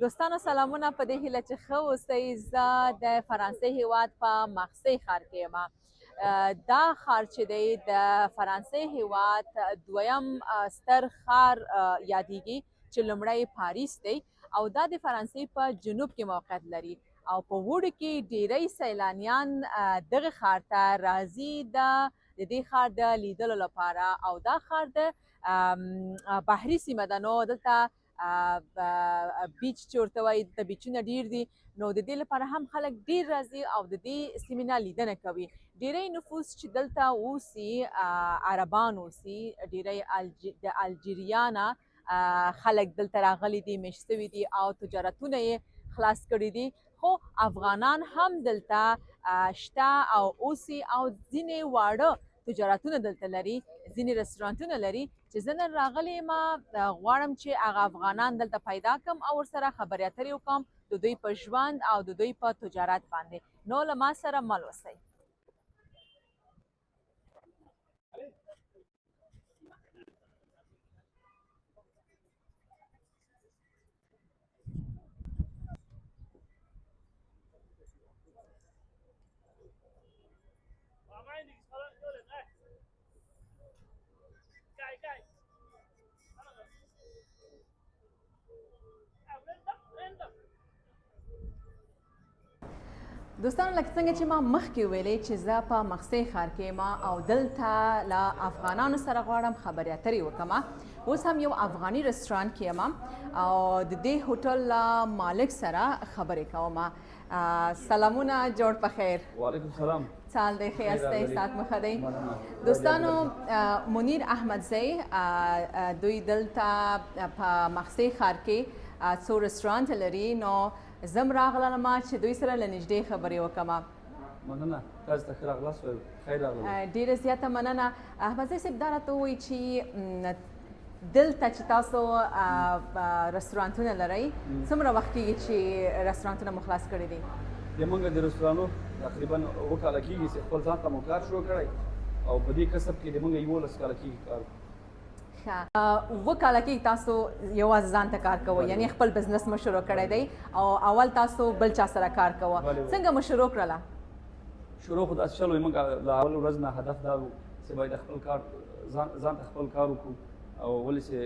دوستانو سلامونه په دې هیله چې ښه اوسئ. زه د فرانسې هېواد په مغسۍ ښار کې یم. دا ښار چې دی د فرانسې هېواد دویم ستر ښار یادیږي چې لومړی پاریس دی او دا د فرانسې په جنوب کې موقعیت لري او په اوړي کې ډیری سیلانیان دغه ښار ته راځي د دې ښار د لیدلو لپاره او دا ښار د بحري سیمه ده. نو دلته بیچ چې ورته وایي دلته بیچونه ډیر دي، نو د دې لپاره هم خلک ډیر راځي او د دې سیمې نه لیدنه کوي. ډیری نفوس چې دلته اوسي عربان اوسي، ډیری د الجیریا نه خلک دلته راغلي دي، میشت شوي دي او تجارتونه یې خلاص کړي دي. خو افغانان هم دلته شته او اوسي او ځینې واړه تجارتونه دلته لري، ځینې رستورانتونه لري چې زه نن راغلی یم. غواړم چې هغه افغانان دلته پیدا کړم او ورسره خبرې اترې وکړم د دوی په ژوند او د دوی په تجارت باندې. نو له ما سره مل اوسئ. دوستانو لکه څنګه چې ما مخکې ویلې چې زه په مغسۍ ښار کې یم او دلته له افغانانو سره غواړم خبرې اترې وکړم. اوس هم یو افغاني رستورانت کې یم او د دې هوټل له مالک سره خبرې کوم. سلامونه، جوړ په خیر. وعلیکم سلام. څه حال دی؟ ښه یاستئ؟ ساعت مو ښه دی؟ دوستانو منیر احمدزی دوی دلته په مغسۍ ښار کې څو رستورانت لري، نو زم راغلم چې دوی سره له نږدې خبرې وکړم. مننه، تاسو ته ښه راغلاست. خیر راغلاست. ډېره زیاته مننه. احمدزی صاحب دا راته ووایي چې دلته چې تاسو رستورانتونه لرئ څومره وخت کېږي چې رستورانتونه مو خلاص کړي دي؟ زموږ د رستورانو تقریبا 2 کاله کېږي چې خپل ځان ته مو کار شروع کړی او په دې کسب کې زموږ 11 کاله کېږي کار. 2 کاله کې تاسو یوازې ځان ته کار کوئ، یعنی خپل بزنس مو شروع کړی دی او اول تاسو بل چا سره کار کوئ. څنګه مو شروع کړله؟ شروع خو داسې چلو موږ له اول ورځ نه هدف دا و چې باید خپل کار ځان ته خپل کار وکړو او ولې چې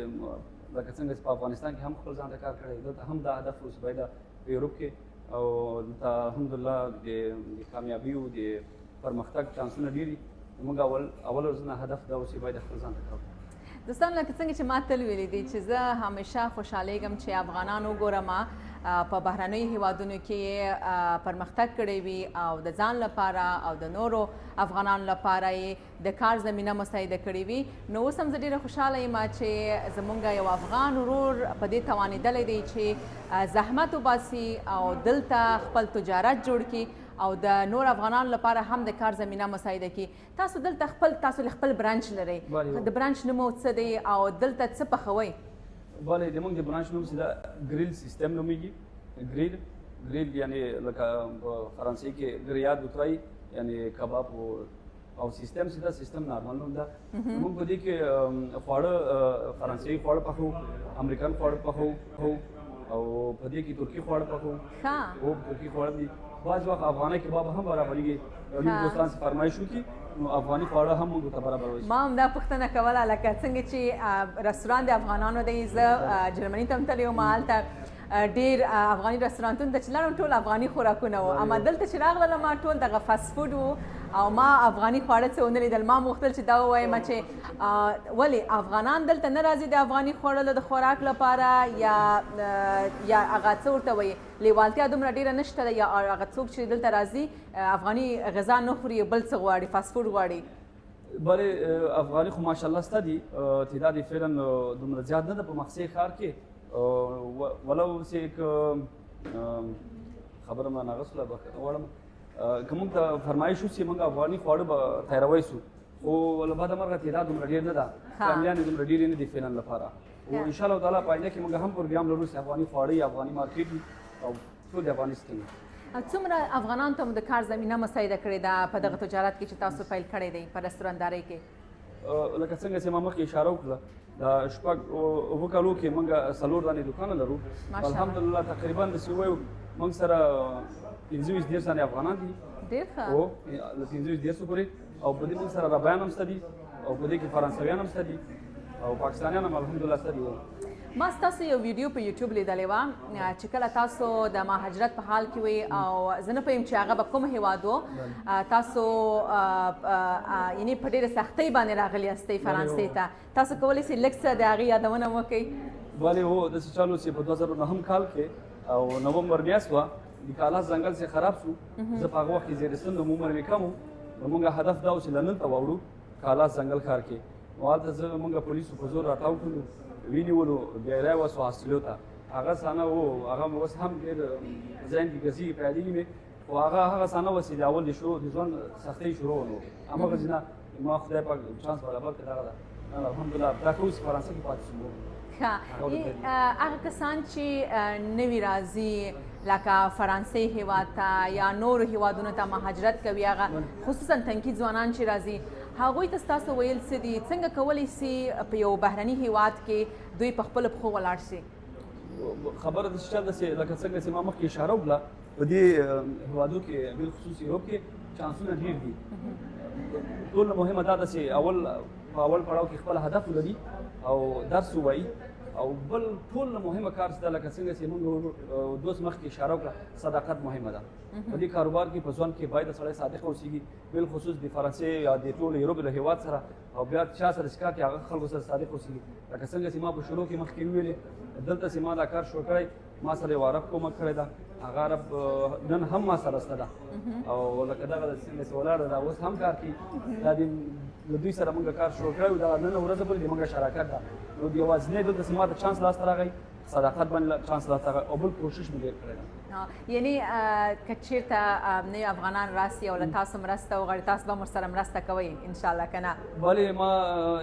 لکه څنګه چې په افغانستان کې هم خپل ځان ته کار کړی، دلته هم دا هدف و چې باید په یوروپ کې او دلته الحمدلله د کامیابي او د پرمختګ چانسونه ډېر دي. موږ اول ورځ نه هدف دا و چې باید خپل ځان ته کار وکړو. دوستان لکه څنګه چې ما تل ویلي دي چې زه همیشه خوشحالیږم چې افغانان وګورم په بهرنیو هیوادونو کې پرمختګ کړی وي او د ځان لپاره او د نورو افغانانو لپاره یې د کار زمینه مساعده کړې وي. نو اوس هم زه ډېره خوشحاله یم چې زموږ یو افغان ورور په دې توانېدلی دی چې زحمت وباسي او دلته خپل تجارت جوړ کړي او د نور افغانانو لپاره هم د کار زمینه مساعده کړي. تاسو دلته تاسو خپل برانچ لرئ، د برانچ نوم څه دی او دلته څه پخوئ؟ بله، زموږ د برانچ نوم چې دا ګریل سیستم نومیږي. ګریل یعنی لکه په فرانسې کې ګریاد ورته وایي، یعنی کباب او سیستم چې دا سیستم نارمل نوم ده. موږ په دې کې خواړه فرانسوي خواړه پخوو، امریکن خواړه پخوو او په دې کې ترکي خواړه پخوو. او ترکي خواړه دي، بعض وخت افغاني کباب هم برابرېږي. یو نیم دوستان چې فرمایش وکړي نو افغاني خواړه هم موږ ته برابروي. ما هم دا پوښتنه کوله لکه څنګه چې رستوران د افغانانو دی. زه جرمني ته هم تللی وم، هلته ډېر افغاني رستورانتونه ته چې لاړم ټول افغاني خوراکونه وو، اما دلته چې راغلم ټول دغه فاسټ فوډ وو او ما افغاني خواړه څه ونه لیدل. ما غوښتل چې دا ووایم چې ولې افغانان دلته نه راځي د افغاني خوړلو د خوراک لپاره، یا هغه څه ورته وایي لیوالتیا دومره ډېره نشته ده، یا هغه څوک چې دلته راځي افغاني غذا نه خوري، بل څه غواړي، فاسټ فوډ غواړي. بله افغاني خو ماشاءالله شته دي، تعداد یې فعلا دومره زیات نه ده په مغسۍ ښار کې. ولو چې خبره ما ناغسله بخښنه غواړم که موږ ته فرمایش وشي موږ افغاني خواړه به تیاروی سو، خو له بعده مرغه تعداد دومره ډېر نه ده، فیملیان یې دومره ډېرې نه دي فعلا لپاره. او انشاءالله تعالی په آینده کې موږ هم پروګرام لرو چې افغاني خواړه یا افغاني مارکیټ او ټول د افغاني سیستم. څومره افغانانو ته مو د کار زمینه مساعده کړې ده په دغه تجارت کې چې تاسو پیل کړی دی په رستورانتدارۍ کې؟ لکه څنګه چې ما مخکې اشاره وکړه د شپږ اووه کالو کې موږ 4 دانې دوکانونه لرو الحمدلله تقریبا داسې ووایو موږ سره 15-20 دانې افغانان دي ډېر ښه او له 15-10 پورې او په دې موږ سره عربیان هم شته دي او په دې کې فرانسویان هم شته دي او پاکستانیان هم الحمدلله شته دي. ما ستاسو یو ویډیو په یوټیوب لیدلې وه چې کله تاسو د مهاجرت په حال کې وئ او زه نه پوهیم چې هغه به کوم هېواد و تاسو یعنې په ډېرې سختۍ باندې راغلي یاستئ فرانسې ته تاسو کولی شئ لږ څه د هغې یادونه وکړئ؟ بلې هو داسې چالو چې په 2009 کال کې او نومبر میاشت وه د کالاس ځنګل چې خراب شو زه په هغه وخت کې زیرستان د عمر مې کم و نو موږ هدف دا و چې لندن ته واوړو کالاس ځنګل ښار کې نو هلته زه موږ پولیسو په زور راټاو کړو ونیولو بیا وسو حاصلو ته هغه سانه و هغه اوس هم ډېر ذهن کې ګرځي پیادېږي مې خو هغه سانه و چې د اول د شروع د ژوند سختۍ شروع نو هماغسې نه ما خدای پاک چانس برابر کړ دغه ده الحمدلله دا کوو چې فرانسه کې پاتې شوم. هغه کسان چې نوي راځي لکه فرانسې هېواد ته یا نورو هېوادونو ته مهاجرت کوي هغه خصوصا تنکي ځوانان چې راځي هغوی ته ستاسو ویل څه دي څنګه کولی سي په یو بهرني هېواد کې دوی په خپلو پښو ولاړ شي؟ خبره داسې چل ده چې لکه څنګه چې ما مخکې اشاره وکړه په دې هېوادو کې بالخصوص یوروپ کې چانسونه ډېر دي ټول نه مهمه دا ده چې په اول پړاو کې خپل هدف ولري او درس ووایي او بل ټول نه مهمه کار څه ده لکه څنګه چې موږ دوست مخکې اشاره وکړه صداقت مهمه ده په دې کاروبار کې په ژوند کې باید سړی صادق اوسېږي بالخصوص د فرانسې یا د ټول یوروپ له هېواد سره او بیا چا سره چې کار کوي هغه خلکو سره صادق اوسېږي لکه څنګه چې ما په شروع کې مخکې وویلې دلته چې ما دا کار شروع کړی ما سره یو عرب کومک کړی ده هغه عرب نن هم ما سره شته ده او لکه دغه څنګه چې ولاړه ده اوس هم کار کوي دا د دوی سره موږ کار شروع کړی دا نن ورځ پورې زموږ شراکت ده نو د یوازینۍ دلته چې ما ته چانس لاسته راغی صداقت باندې چانس لاسته راغی او بل کوشش مې ډېر کړی ده. یعنې که چېرته نوي افغانان راسي او له تاسو مرسته وغواړي تاسو به ورسره مرسته کوئ انشاءالله که نه؟ بلې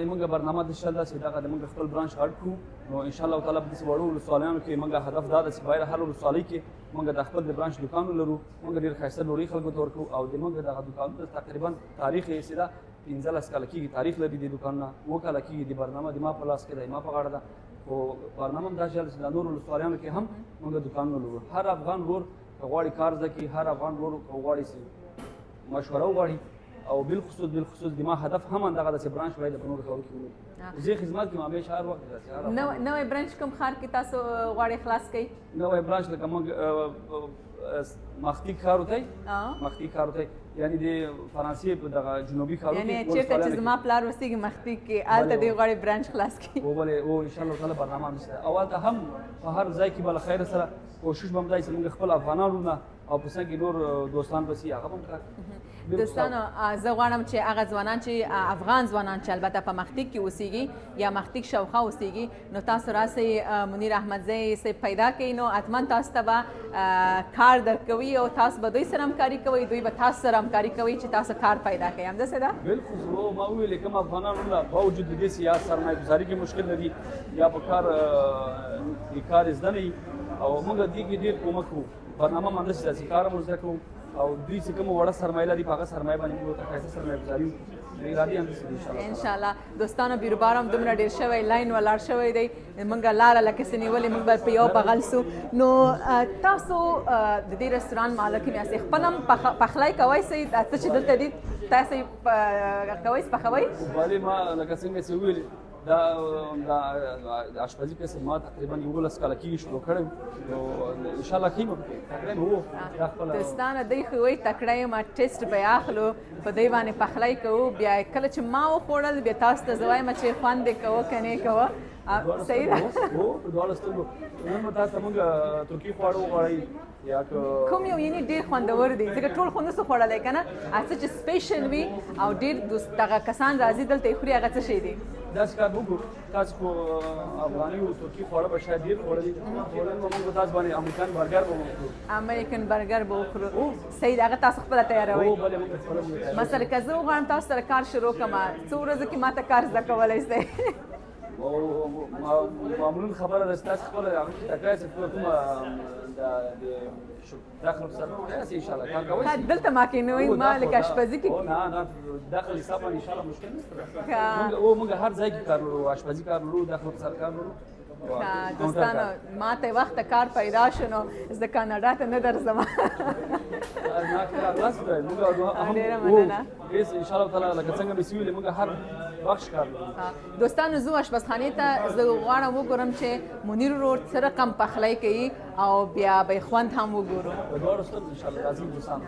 موږ برنامه د انشاءالله چې دغه د موږ خپل برانچ غټ کړو نو انشاءالله تعالی په داسې وړو ولسوالیانو کې موږ هدف دا ده چې باید هر ولسوالۍ کې موږ د خپل د برانچ دوکانونه لرو موږ ډېر ښایسته ډوډۍ خلکو ته ورکوو او د موږ دغه دوکانونه تقریبا تاریخ یې چې ده 15 کاله کېږي تاریخ لري د دوکانونه 7 کاله کېږي د برنامه د ما په لاس کې ده ما په غاړه ده خو برنامه هم دا چې د نورو ولسوالیانو کې هم موږ دوکانونه لرو هر افغان ورور که غواړي کار زده کړي هر افغان ورور که غواړي چې مشوره وغواړي او بالخصوص د ما هدف هم همدغه ده چې برانچ باید په نورو ښارو کې ولرو زه خدمت کوم همیشه هر وخت نوی برانچ کوم ښار کې تاسو غواړئ خلاص کړئ؟ نوی برانچ لکه موږ مغسۍ ښار وتی مغسۍ ښار وتی یعنی د فرانسې په دغه جنوبي ښارونو کې یعنې چېرته چې زما پلار اوسېږي مغسۍ کې هلته دوی غواړي برانچ خلاص کړي او انشاءالله تعالی برنامه هم شته او هلته هم په هر ځای کې به له خیره سره کوشش به هم دا چې موږ خپل افغانان ورونه او په څنګ کې نور دوستان به سي هغه به هم کار دوستانو زه غواړم چې هغه ځوانان چې افغان ځوانان چې البته په مغسۍ کې اوسېږي یا مغسۍ شاوخوا اوسېږي نو تاسو راسئ منیر احمدزی صاحب پیدا کړئ نو حتما تاسو ته به کار درکوي او تاسو به دوی سره همکاري کوئ دوی به تاسو سره همکاري کوي چې تاسو کار پیدا کړئ همداسې ده؟ بالکل ما وویلې کوم افغانان ورونه باوجود د دې چې یا سرمایه ګزاري کې مشکل لري یا په کار زده نه وي او موږ دې کې ډېر کومک کوو برنامه هم همداسې ده چې کار هم زده کوو او دوی چې کومه وړه سرمایه لري په هغه سرمایه باندې موږ ورته ښایسته سرمایه ګزاري ارادې همداسې دي انشاءالله. دوستانو بیروبار هم دومره ډېر شوی لاین ولاړ شوی دی موږ لاره لکه څه نیولې موږ به په یو بغل سو نو تاسو د دې رستوران مالک هم یاستئ خپل هم پخلی کوئ څه چې دلته دي تاسو کوئ پخوئ؟ بلې ما لکه څنګه چې وویلې دا آشپزي کسب ما تقریبا 11 کاله کېږي شروع کړی نو انشاءالله ښه به دوستانو دوی خو وایي تکړه یم ټیسټ به یې اخلو په دوی باندې پخلی کوو بیا کله چې ما وخوړل بیا تاسو ته زه وایم چې خوند یې کوه که نه یې کوه صحیح ده؟ هو په دواړو سترګو نن به تاسو ته موږ ترکي خواړه وغواړئ یا کوم یو یعنې ډېر خوندور دی ځکه ټول خو نسو خوړلی که نه هر څه چې سپیشل وي او ډېر دغه کسان راځي دلته یې خوري هغه څه شی دی؟ داسې کار وکړو تاسو خو افغاني او ترکي خواړه به شاید ډېر خوړلي نن به موږ په تاسو باندې امریکن برګر به وکړو امریکن برګر به وخورو صحیح هغه تاسو خپله تیاروئ مثلا که زه وغواړم تاسو سره کار شروع کړم څو ورځو کې ما ته کار زده کولی شئ او معمولا خبره ده ستاسو خپل هغه تکای څه کومه د داخل سره ان شاء الله کار کوي دلته ما کې نوې ما لکه اشپزي کې نه داخل حساب ان شاء الله مشکل نشته موږ هر ځای کې کار لرو اشپزي کار لرو داخل سره کار لرو دوستانو ما ته وخت کار پیدا شنو زه کاناډا ته نه درځم ډیره مننه ان شاء الله تعالی لکه څنګه مې سویلې موږ هر بخش کار دوستانو زه اشپزخانې ته زه غواړم وګورم چې منیر ورور څه رقم پخلی کوي او بیا به خوند هم وګورو دواړو سترګو ان شاء الله راځي دوستانو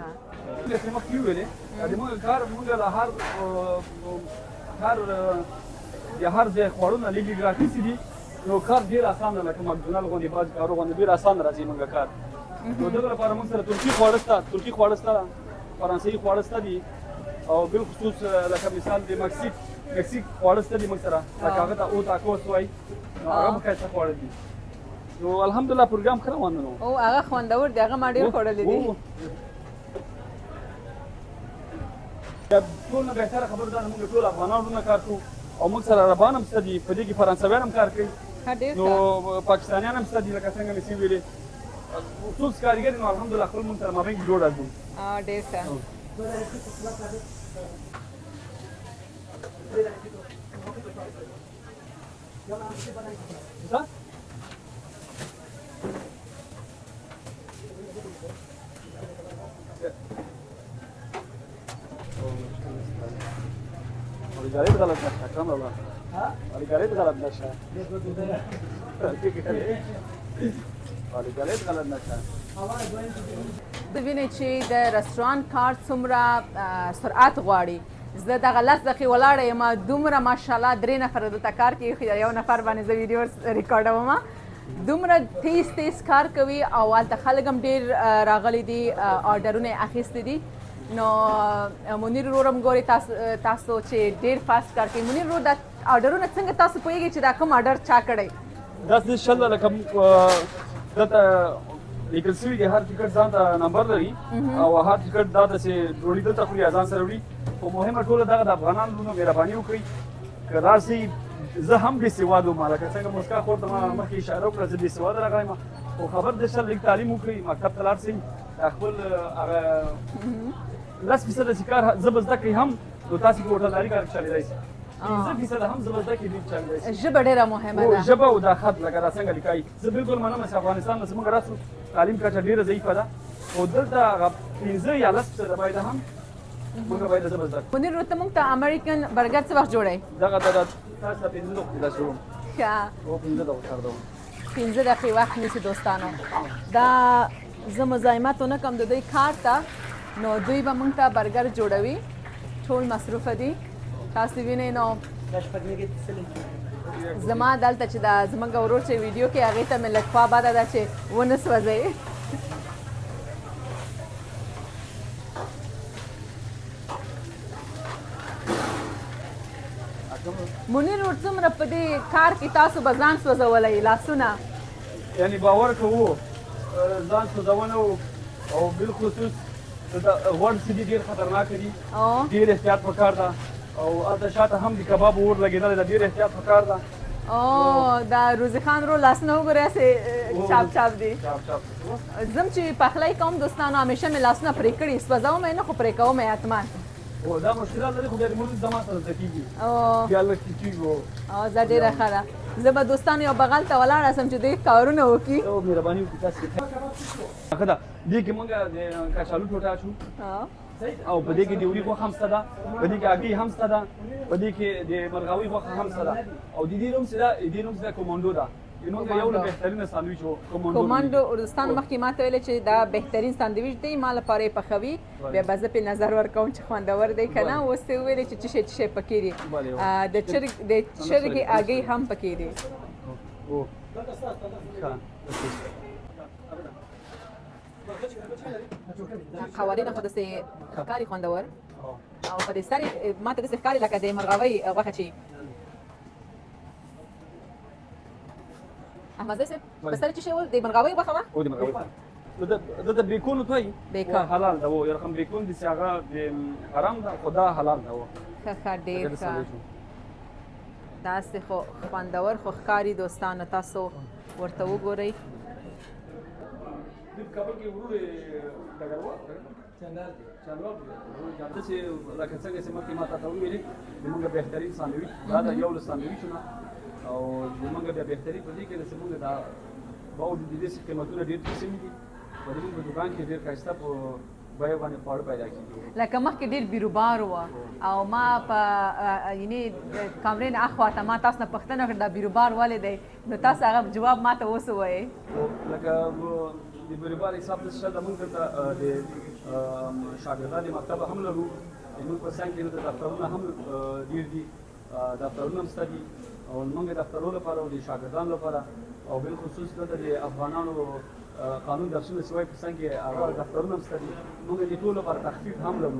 چې مخکې ویلې د موږ کار موږ له هر ځای خوړونه لږ لږ راخیستي دي نو کار ډېر اسانه لکه مکډونالډ غوندې بعضې کارو غوندې ډېر اسانه راځي موږ کار نو دغه لپاره موږ سره ترکي خواړه شته فرانسوي خواړه شته دي او بالخصوص لکه مثال د مکسیک خواړه شته دي موږ سره لکه هغه ته او تاکوس وایي نو هغه هم ښایسته خواړه دي نو الحمدلله پروګرام ښه روان دی او هغه خوندور دی هغه ما ډېر خوړلی دي ټول نه بهتره خبره ده موږ ټول افغانان ورونه کار کوو او موږ سره عربان هم شته دي په دې کې فرانسویان هم کار کوي نو پاکستانیان هم شته دي لکه څنګه مې ویلې خصوص کارګر نو الحمدلله خپل موږ سره مابین کې جوړ راځو ډېر ښه Oligaret غلط نشه کام الله Oligaret غلط نشه Oligaret غلط نشه د وینې چې د رستورانت کار څومره سرعت غواړي زه دغه 10 دقیقې ولاړه یم دومره ماشاءالله 3 نفر دلته کار کوي خو یو نفر باندې زه ویډیو ریکارډوم دومره تیز کار کوي او هلته خلک هم ډېر راغلي دي آرډرونه یې اخیستي دي نو منیر ورور هم ګوري تاسو چې ډېر فاسټ کار کوي منیر ورور دا آرډرونه څنګه تاسو پوهېږئ چې دا کوم آرډر چا کړی داسې انشاءالله لکه دلته لیکل سوي دي هر ټکټ ځان ته نمبر لري او هر ټکټ دا داسې ډوډۍ دلته خوري ځان سره وړي خو مهمه ټوله دغه د افغانانو لونه مهرباني وکړئ که راسئ زه هم بې سواده وم لکه څنګه موسکا خور ته ما مخکې اشاره وکړه زه بې سواده راغلی یم خو خبر د شل لږ تعلیم وکړئ مکتب ته لاړ شئ خپل هغه 10% چې کار زه به زده کړئ هم نو تاسې په هوټلداري کار کې چلېدای شئ 15% هم زه به زده کړئ ډېر چلېدای شئ ژبه ډېره مهمه ده ژبه او دا خط لکه دا څنګه لیکئ زه بالکل منم چې افغانستان نه زموږ راسو تعلیم کچه ډېره ضعیفه ده خو دلته هغه 15 یا 10% باید هم موږ باید ژبه زده کړو منیر ورور ته موږ ته امریکن برګر څه وخت جوړئ دغه تاسو ته 15 دقیقې دا شروع ښه او 15 دقیقې کار دوم 15 دقیقې وخت نیسي دوستانو دا زه مزاحمت ونه کړم د دوی کار ته نو دوی به موږ ته برګر جوړوي ټول مصروفه دي تاسو وینئ نو زما دلته چې دا زموږ ورور چې ویډیو کې هغې ته مې لږ خوا بده ده چې ونه سوځئ منیر ورور څومره په دې کار کې تاسو به ځان سوځولی لاسونه یعنې باور کوو ځان سوځونه او بالخصوص غوړ چې دي ډېر خطرناک دي ډېر احتیاط پکار ده او هلته شاته هم د کباب اور لګېدلی ده ډېر احتیاط پکار ده دا روزي خان رو لاسونه وګورئ هسې چاپ چاپ دي زم چې پخلی کوم دوستانو همیشه مې لاسونه پرې کړي سوځوم یې نه خو پرې کوم یې حتما دا مشکلات لري خو بیا د مونږ زما سره زده کېږي بیا لږ کېږي زه ډېره ښه ده زه به دوستانو یو بغل ته ولاړه سم چې دوی کارونه وکړي مهرباني وکړي تاسې ښه ده دې کې مونږ د کچالو ټوټه اچو او په دې کې د وړي غوښه هم شته ده په دې کې هګۍ هم شته ده په دې کې د مرغاوۍ غوښه هم شته ده او د دې نوم چې ده د دې نوم چې ده کومانډو ده زموږ یو له بهترینه ساندویچ و کومانډو دوستان مخکې ما ته ویلې چې دا بهترین ساندویچ دی ما لپاره یې پخوي بیا به زه پرې نظر ورکوم چې خوندور دی که نه اوس یې وویلې چې څه شی پکې دي د چرګې هګۍ هم پکې دي قوارې خو داسې ښکاري خوندور او په دې سر یې ما ته داسې ښکاري لکه د مرغاوۍ غوښه چې احمد صاحب په سر چې شی و د مرغاوۍ غوښه وه او د مرغاوۍ دلته بیکون ته وایي حلال ده یو رقم بیکون دي چې هغه د حرام ده خو دا حلال ده ښه ډېر ښه داسې خو خوندور خو ښکاري دوستانو تاسو ورته وګورئ کابل کې ورور ډګروال چندال داسې لکه څنګه چې مخکې ما ته وویلې زموږ بهترین ساندویچ دا د یو له ساندویچونه او زموږ بیا بهتري په دې کې چې زموږ دا باوجود د دې چې قیمتونه ډېر ټیټ دي په دې په دوکان کې ډېر ښایسته په بیه باندې خواړه پیدا کېږي لکه مخکې ډېر بیروبار وه او ما په یعنې کامرې نه اخواته ما تاسو نه پوښتنه وکړه دا بیروبار ولې دی نو تاسو هغه جواب ما ته اوس ووایئ لکه د بیروبار حساب د شته موږ دلته د شاګردانو مکتب هم لرو موږ په څنګ کې د دفترونه هم ډېر دي دفترونه هم شته دي او موږ د دفترونو لپاره او د شاګردانو لپاره او بالخصوص دلته د افغانانو قانون درسونه سوای په څنګ کې هغه دفترونه هم شته دي موږ د ټولو لپاره تخفیف هم لرو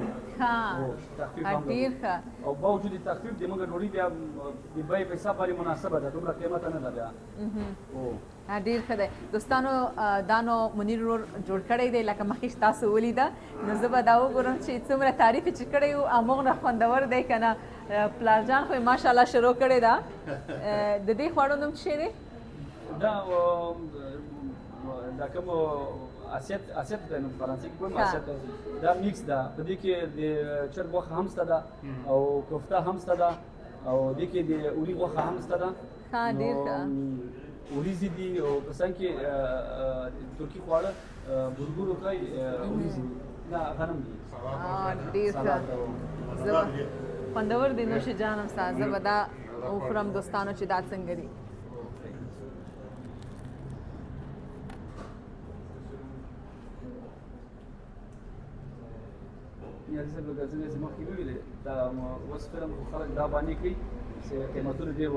ډېر ښه او باوجود تخفیف د موږ ډوډۍ بیا د بیې په حساب باندې مناسبه ده دومره قیمت نه ده بیا ډېر ښه دی دوستانو دا نو منیر ورور جوړ کړی دی لکه مخکې چې تاسو ولیده نو زه به دا وګورم چې څومره تعریف یې چې کړی و همغومره خوندور دی که نه پلارجان خو یې ماشاءالله شروع کړې ده د دې خواړو نوم څه دی دا کوم اسیت دی نو فرانسې کې کوم اسیت دی دا میکس ده په دې کې د چرګ غوښه هم شته ده او کوفته هم شته ده او دې کې د اوري غوښه هم شته ده ډېر ښه وریځې دي او په څنګ کې ترکي خواړه برګر وکړئ وریځې دي نه غنم دي ډېر ښه خوندور دی نوش جانم ستا زه به دا وخورم دوستانو چې دا څنګه دي نیازۍ صاحب لکه څنګه چې مخکې وویلې دا اوس فلم خو خلک دا باندې کوي چې قیمتونه ډېر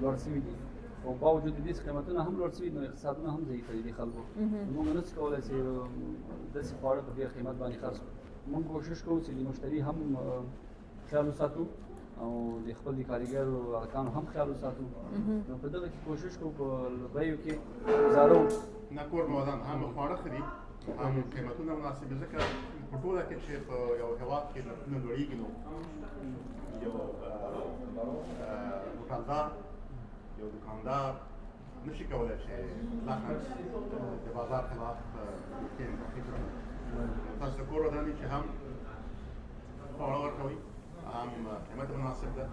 لوړ شوي دي او باوجود د دې چې قیمتونه هم لوړ شوي نو اقتصادونه هم ضعیفه دي د خلکو موږ نه شو کولی چې داسې خواړه په ډېر قیمت باندې خرڅ کړو موږ کوشش کوو چې د مشتري هم خیال وساتو او د خپل د کاریګرو ارکانو هم خیال وساتو نو په دغه کې کوشش کوو په بیو کې ګزاره نه کور موادان هم خواړه ښه دي هم قیمتونه مناسب دي ځکه په ټوله کې چې په یو هېواد کې نرخونه لوړېږي نو یو دوکاندار یو دوکاندار نشي کولی چې لاخر د بازار خلاف تاسو د کور ودانې چې هم خواړه ورکوي هم قیمت مناسب ده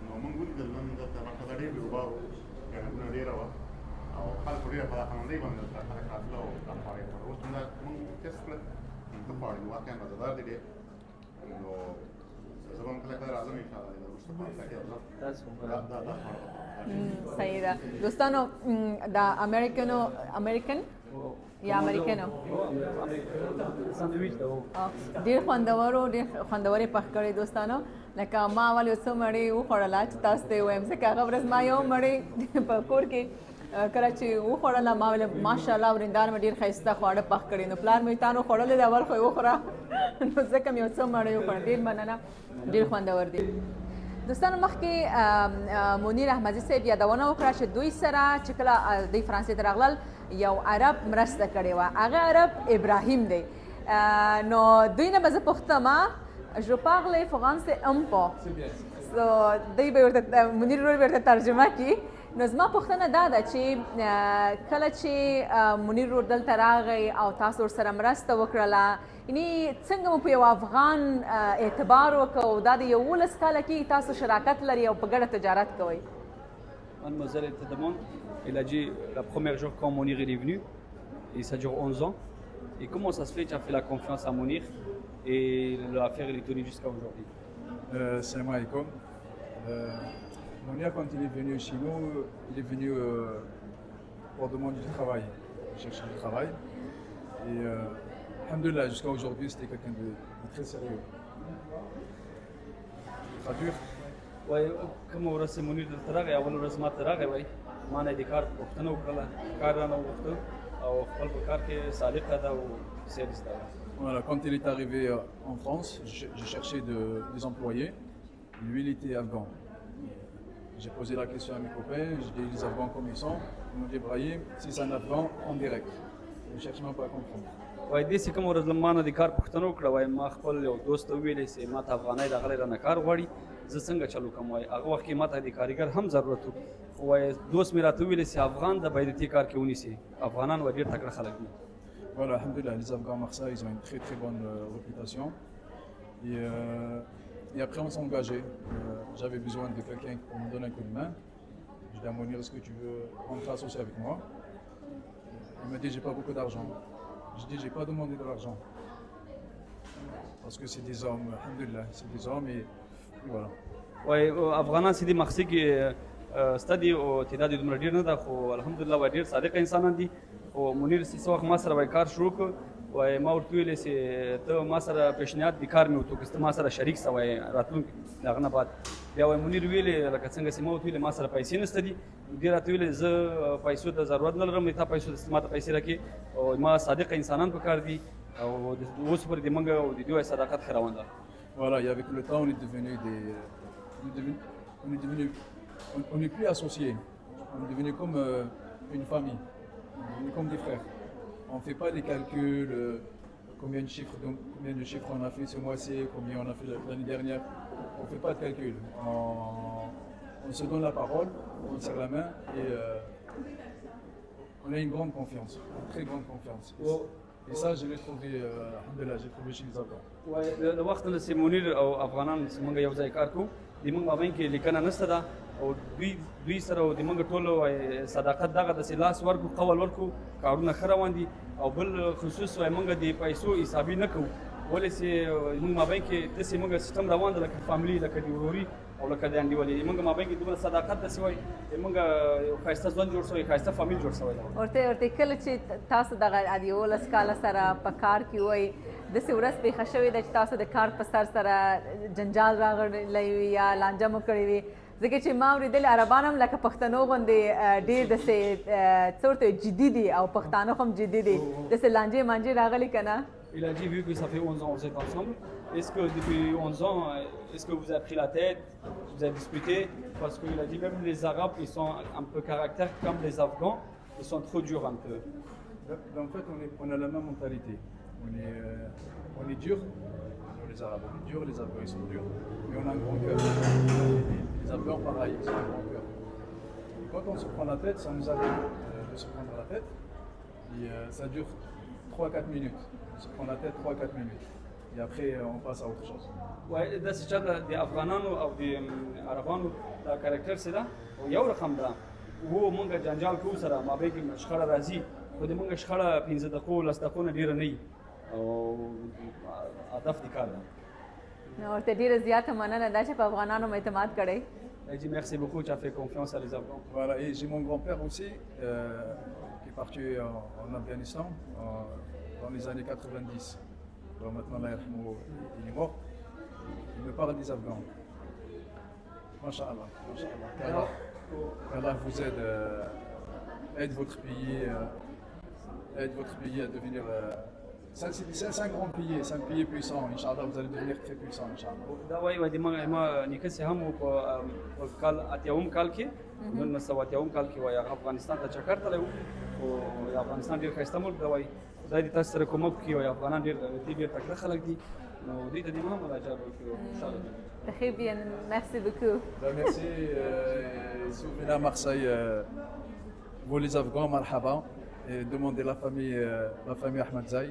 نو موږ ولیدل نن دلته مقصده ډېر بیروبار و ګڼهګونه ډېره وه او خلکو ډېره په خنندۍ باندې دلته خلک راتله او دا خواړه یې خوړل اوس موږ ټېسټ کړل ښه خواړه دي واقعا مزهدار دي ډېر نو زه به هم کله کله راځم انشاءالله د وروسته په هفته کې دا خواړه صحیح ده دوستانو دا امریکن یا امریکنو ساندویچ ده ډېر خوندور یې پخ کړی دوستانو لکه ما اول یو څه مړۍ وخوړله چې تاسو ته یې ووایم ځکه هغه ورځ ما یو مړۍ په کور کې کله چې وخوړله ما ویل ماشاءالله ورېندار مې ډېر ښایسته خواړه پخ کړي نو پلار مې تا نو خوړلی دی اول خو یې وخوره نو ځکه مې یو څه مړۍ وخوړه ډېر مننه ډېر خوندور دي دوستانو مخکې منیر احمدي صاحب یادونه وکړه چې دوی سره چې کله دوی فرانسې ته راغلل یو عرب مرسته کړې وه هغه عرب ابراهیم دی نو دوی نه به زه پوښتم je parle français un peu دوی به ورته منیر ورور به ورته ترجمه کړي نو زما پوښتنه دا ده چې کله چې منیر ورور دلته راغی او تاسو ورسره مرسته وکړله یعنې څنګه مو په یو افغان اعتبار وکړ او دا د 11 کاله کې تاسو شراکت لري او په ګډه تجارت کوئ Mademoiselle était de monde. Elle a dit la première jour quand Monir est venu, et ça dure 11 ans. Et comment ça se fait que tu as fait la confiance à Monir et l'affaire est tenue jusqu'à aujourd'hui? Salam alaikum. Monir, quand il est venu chez nous, il est venu pour demander du travail, chercher du travail. Et alhamdoulilah, jusqu'à aujourd'hui, c'était quelqu'un de très sérieux. Traduire. وای کوم ورځ چې منیر دلته راغی اول ورځ ما ته راغی وای ما نه د کار پوښتنه وکړله کار رانه وغوښته او خپل په کار کې صادقه ده او سیریس ده Voilà, quand il est arrivé en France, je cherchais des employés. Lui, il était afghan. J'ai posé la question à mes copains, j'ai dit les Afghans comme ils sont. Ils m'ont dit Brahim, si c'est un Afghan, en direct. ne cherche même pas à comprendre. وای دې چې کوم ورځ ما نه د کار پوښتنه وکړه وای ما خپل یو دوست ته وویلې چې ما ته افغانۍ راغلی رانه کار غواړي زه څنګه چلو کوم وای هغه وخت کې ما ته د کارګر هم ضرورت و وای دوست مې راته وویلې چې افغان د باید دې کار کې ونیسي افغانان وای ډېر تکړه خلک دي Voilà, alhamdoulilah, les Afghans à Marseille, ils ont une très très bonne réputation. Et après, on s'est engagé. J'avais besoin de quelqu'un pour me donner un coup de main. Je lui ai dit à Mounir, est-ce que tu veux rentrer associé avec moi? Il m'a dit, j'ai pas beaucoup d'argent. Je dis, j'ai pas demandé de l'argent. Parce que c'est des hommes, alhamdoulilah, c'est des hommes et voilà. وای افغانان چې د مغسۍ کې ستا دي او تعداد یې دومره ډېر نه ده خو الحمدلله وای ډېر صادق انسانان دي خو منیر چې څه وخت ما سره وای کار شروع کړ وای ما ورته ویلې چې ته ما سره پیشنهاد د کار مې وکړو که ته ما سره شریک سه وای راتلونکي د هغه نه بعد بیا وای منیر ویلې لکه څنګه چې ما ورته ویلې ما سره پیسې نشته دي دې راته ویلې زه پیسو ته ضرورت نه لرم تا پیسو ما ته پیسې راکړې او ما صادق انسانان په کار دي او اوس پورې د موږ او د دوی صداقت ښه روان ده Voilà, et avec le temps, on est on n'est plus associés. On est devenu comme une famille. On est devenu comme des frères. On ne fait pas les calculs, combien de chiffres on a fait ce mois-ci, combien on a fait l'année dernière. On ne fait pas de calcul. On se donne la parole, on serre la main et on a une grande confiance, une très grande confiance. Et ça, je l'ai trouvé, j'ai trouvé chez les Afghans. د وخت نه چې منیر او افغانان چې موږ یو ځای کار کوو د موږ مابین کې لیکنه نشته ده او دوی سره د موږ ټولو صداقت دغه د لاس ورکو قول ورکو کارونه ښه روان دي او بل خصوص وای موږ د پیسو حسابي نه کوو ولې چې موږ مابین کې داسې موږ سیستم روان ده لکه فاملي لکه د وروري او لکه د انډیوالي موږ مابین کې دومره صداقت داسې وای موږ یو ښایسته ژوند جوړ شوی ښایسته فامیل جوړ شوی ورته کله چې تاسو دغه د 11 کاله سره په کار کې وای داسې ورځ پېښه شوې ده چې تاسو د کار په سر سره جنجال راغلی وي یا لانجه مو کړې وي ځکه چې ما اورېدلې عربان هم لکه پښتنو غوندې ډېر داسې څه ورته جدي دي او پښتانه هم جدي دي داسې لانجې مانجې راغلي که نه Il a dit, vu que ça fait 11 ans que vous êtes ensemble, est-ce que depuis 11 ans, est-ce que vous avez pris la tête, vous avez disputé? Parce qu'il a dit même les Arabes, ils sont un peu caractère comme les Afghans, ils sont trop durs un peu. En fait, on a la même mentalité. On est dur, les Arabes on est durs, les Afghans ils sont durs, mais on a un grand cœur. Les Afghans pareil, ils ont un grand cœur. Et quand on se prend la tête, ça nous arrive de se prendre la tête, et ça dure 3-4 minutes. On se prend la tête 3-4 minutes. Et après, on passe à autre chose. وای داسې چې د افغانانو او د عربانو دا کرکټر چې ده یو رقم ده و مونږ جنجال کوو سره مابین کې شخړه راځي خو د مونږ شخړه 15 دقیقو 10 دقیقو نه ډېره نه وي او هدف د کار ده نو ورته ډېره زیاته مننه ده چې په افغانانو مو اعتماد کړی Elle dit merci beaucoup, tu as fait confiance à les Afghans. Voilà, et j'ai mon grand-père aussi qui est parti en Afghanistan dans les années 90. Alors maintenant, là, il est mort. Il me parle des Afghans. Masha'Allah. Allah vous aide votre pays à devenir... C'est un grand pays, c'est un pays puissant. Inch'Allah, vous allez devenir très puissant, Inch'Allah. دا وایي د ما نیکه چې هم په کال اتیاوم کال کې 1980 کال کې وایي افغانستان ته چکر تللی و او افغانستان ډېر ښایسته ملک دی وایي خدای دې تاسو سره کومک وکړي وایي افغانان ډېر تکړه خلک دي نو دوی ته دې ما هم مراجعه وکړو انشاءالله Très bien, merci beaucoup. Merci. Si vous venez à Marseille, vous les Afghans, marhaba, et demandez la famille Ahmadzai.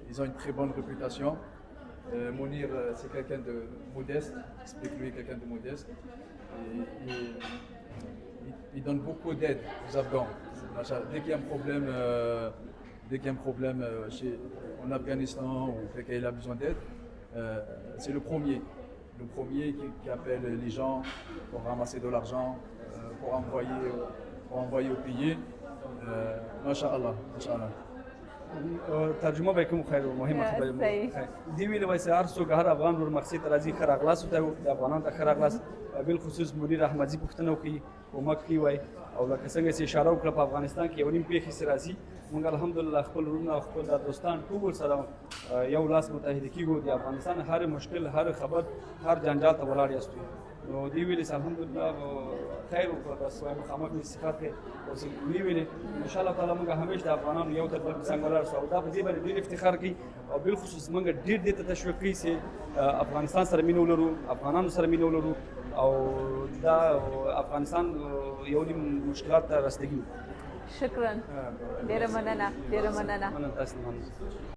Ils ont une très bonne réputation. Mounir, c'est quelqu'un de modeste, explique-lui quelqu'un de modeste. Il donne beaucoup d'aide aux Afghans. Dès qu'il y a un problème, en Afghanistan ou quelqu'un a besoin d'aide, c'est le premier qui appelle les gens pour ramasser de l'argent, pour envoyer au pays. Masha'Allah. ترجمه به کوم خیر مهمه خبره مو دی ویل وایي هر څوک هر افغان ور مقصد راځي خیر اخلاص ته د افغانان ته خیر اخلاص بل خصوص مدیر احمدزي پښتنه کوي کومک کوي وای او لکه څنګه چې اشاره وکړه په افغانستان کې یو نیم پیښې سره راځي موږ الحمدلله خپل ورونه خپل دوستان ټول سره یو لاس متحد کیږو د افغانستان هر مشکل هر خبر هر جنجال ته ولاړ یاستو نو دی ویلې الحمدلله خیر وکړه بس وایم مخامخ مې صفات کې اوس وی ویلې ان شاء الله تعالی موږ همیشه د افغانانو یو تر بل څنګه ولاړ شو او دا په دې باندې ډېر افتخار کوي او بالخصوص موږ ډېر دې ته تشویق کوي چې افغانستان سره مینه ولرو افغانانو سره مینه ولرو او دا افغانستان یو نیم مشکلات ته رسیدګي شکرا ډیره مننه مننه تاسو مننه